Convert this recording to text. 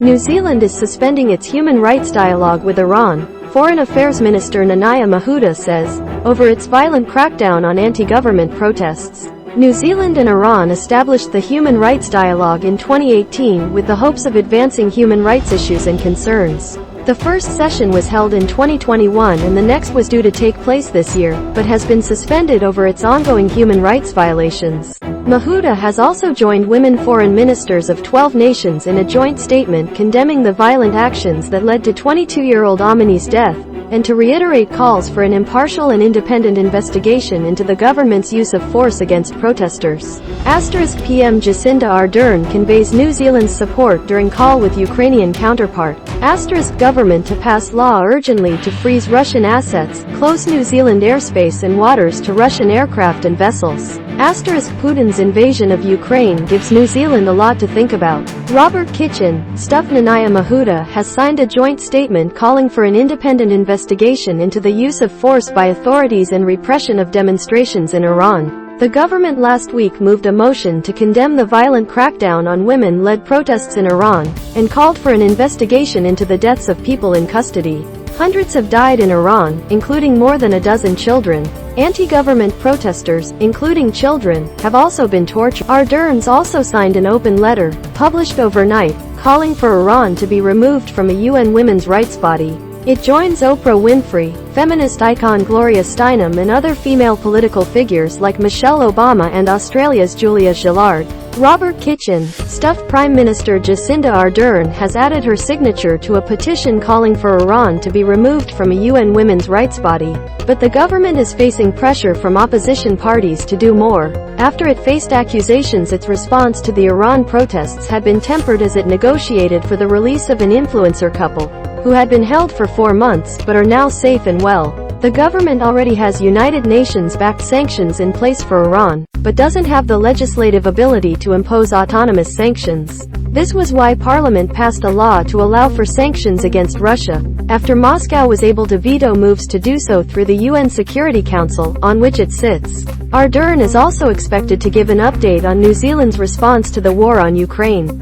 New Zealand is suspending its human rights dialogue with Iran, Foreign Affairs Minister Nanaia Mahuta says, over its violent crackdown on anti-government protests. New Zealand and Iran established the human rights dialogue in 2018 with the hopes of advancing human rights issues and concerns. The first session was held in 2021 and the next was due to take place this year, but has been suspended over its ongoing human rights violations. Mahuta has also joined women foreign ministers of 12 nations in a joint statement condemning the violent actions that led to 22-year-old Amini's death, and to reiterate calls for an impartial and independent investigation into the government's use of force against protesters. PM Jacinda Ardern conveys New Zealand's support during call with Ukrainian counterpart. Government to pass law urgently to freeze Russian assets, close New Zealand airspace and waters to Russian aircraft and vessels. Putin's invasion of Ukraine gives New Zealand a lot to think about. ROBERT KITCHIN, Nanaia Mahuta has signed a joint statement calling for an independent investigation into the use of force by authorities and repression of demonstrations in Iran. The government last week moved a motion to condemn the violent crackdown on women-led protests in Iran, and called for an investigation into the deaths of people in custody. Hundreds have died in Iran, including more than a dozen children. Anti-government protesters, including children, have also been tortured. Ardern's also signed an open letter, published overnight, calling for Iran to be removed from a UN women's rights body. It joins Oprah Winfrey, feminist icon Gloria Steinem and other female political figures like Michelle Obama and Australia's Gillard. ROBERT KITCHIN, Prime Minister Jacinda Ardern has added her signature to a petition calling for Iran to be removed from a UN women's rights body. But the government is facing pressure from opposition parties to do more. After it faced accusations, its response to the Iran protests had been tempered as it negotiated for the release of an influencer couple, who had been held for 4 months but are now safe and well. The government already has United Nations-backed sanctions in place for Iran, but doesn't have the legislative ability to impose autonomous sanctions. This was why Parliament passed a law to allow for sanctions against Russia, after Moscow was able to veto moves to do so through the UN Security Council, on which it sits. Ardern is also expected to give an update on New Zealand's response to the war on Ukraine.